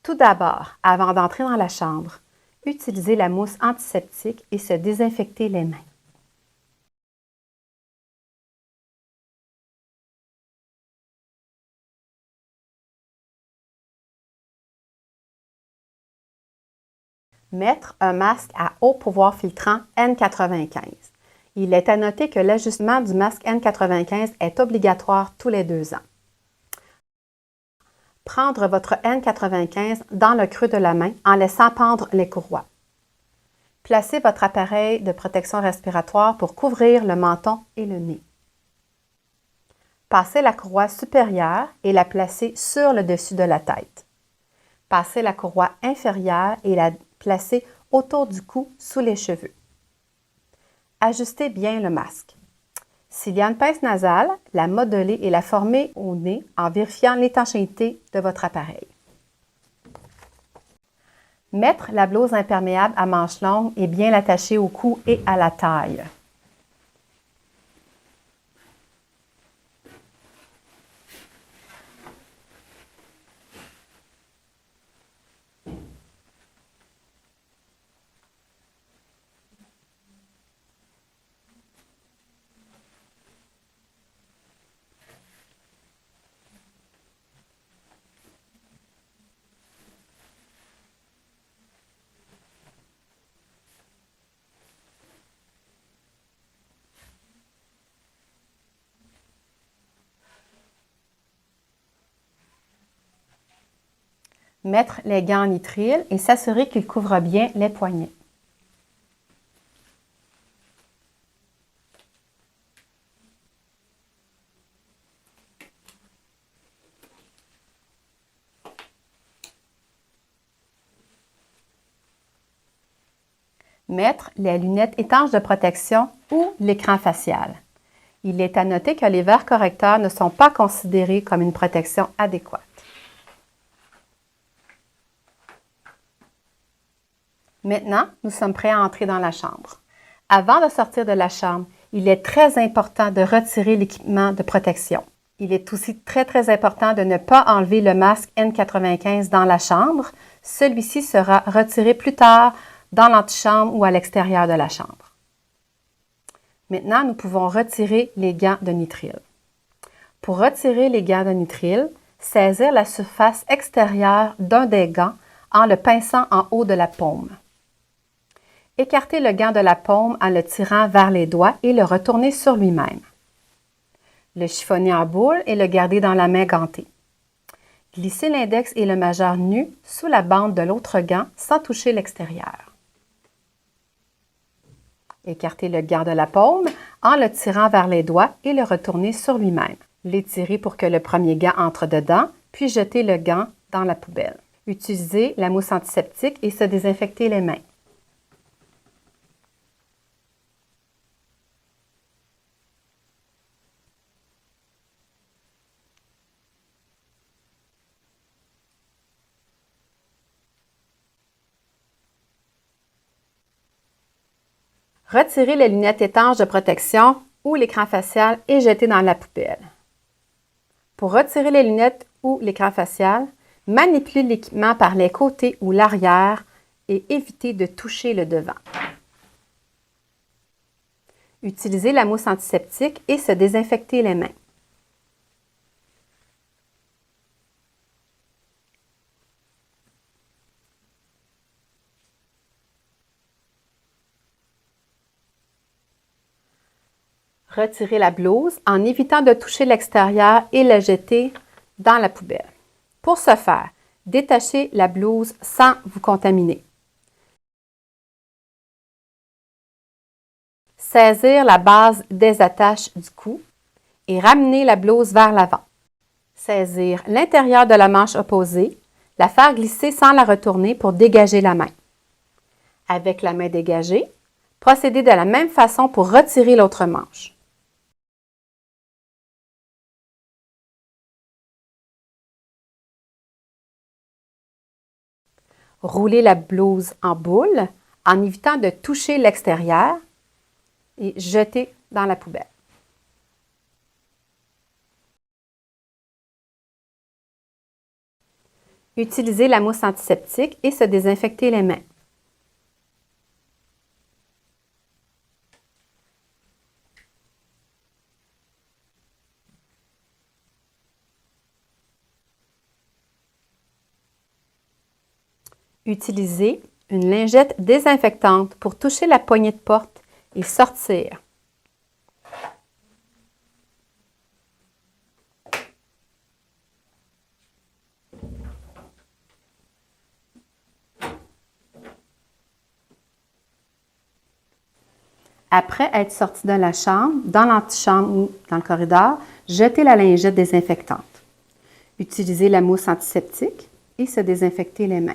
Tout d'abord, avant d'entrer dans la chambre, utilisez la mousse antiseptique et se désinfecter les mains. Mettre un masque à haut pouvoir filtrant N95. Il est à noter que l'ajustement du masque N95 est obligatoire tous les 2 ans. Prendre votre N95 dans le creux de la main en laissant pendre les courroies. Placez votre appareil de protection respiratoire pour couvrir le menton et le nez. Passez la courroie supérieure et la placez sur le dessus de la tête. Passez la courroie inférieure et la placez autour du cou sous les cheveux. Ajustez bien le masque. S'il y a une pince nasale, la modeler et la former au nez en vérifiant l'étanchéité de votre appareil. Mettre la blouse imperméable à manches longues et bien l'attacher au cou et à la taille. Mettre les gants en nitrile et s'assurer qu'ils couvrent bien les poignets. Mettre les lunettes étanches de protection ou l'écran facial. Il est à noter que les verres correcteurs ne sont pas considérés comme une protection adéquate. Maintenant, nous sommes prêts à entrer dans la chambre. Avant de sortir de la chambre, il est très important de retirer l'équipement de protection. Il est aussi très important de ne pas enlever le masque N95 dans la chambre. Celui-ci sera retiré plus tard dans l'antichambre ou à l'extérieur de la chambre. Maintenant, nous pouvons retirer les gants de nitrile. Pour retirer les gants de nitrile, saisir la surface extérieure d'un des gants en le pinçant en haut de la paume. Écartez le gant de la paume en le tirant vers les doigts et le retourner sur lui-même. Le chiffonner en boule et le garder dans la main gantée. Glissez l'index et le majeur nus sous la bande de l'autre gant sans toucher l'extérieur. Écartez le gant de la paume en le tirant vers les doigts et le retourner sur lui-même. L'étirez pour que le premier gant entre dedans, puis jetez le gant dans la poubelle. Utilisez la mousse antiseptique et se désinfecter les mains. Retirez les lunettes étanches de protection ou l'écran facial et jetez dans la poubelle. Pour retirer les lunettes ou l'écran facial, manipulez l'équipement par les côtés ou l'arrière et évitez de toucher le devant. Utilisez la mousse antiseptique et se désinfecter les mains. Retirez la blouse en évitant de toucher l'extérieur et la jeter dans la poubelle. Pour ce faire, détachez la blouse sans vous contaminer. Saisir la base des attaches du cou et ramener la blouse vers l'avant. Saisir l'intérieur de la manche opposée, la faire glisser sans la retourner pour dégager la main. Avec la main dégagée, procédez de la même façon pour retirer l'autre manche. Roulez la blouse en boule en évitant de toucher l'extérieur et jetez dans la poubelle. Utiliser la mousse antiseptique et se désinfecter les mains. Utiliser une lingette désinfectante pour toucher la poignée de porte et sortir. Après être sorti de la chambre, dans l'antichambre ou dans le corridor, jetez la lingette désinfectante. Utilisez la mousse antiseptique et se désinfecter les mains.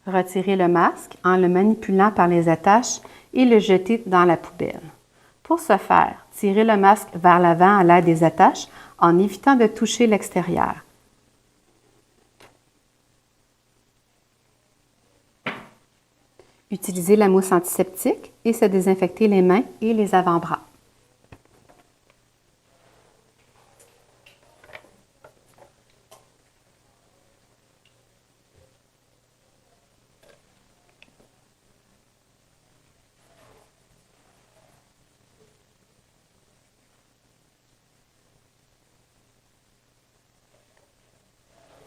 Retirez le masque en le manipulant par les attaches et le jeter dans la poubelle. Pour ce faire, tirez le masque vers l'avant à l'aide des attaches en évitant de toucher l'extérieur. Utilisez la mousse antiseptique et se désinfecter les mains et les avant-bras.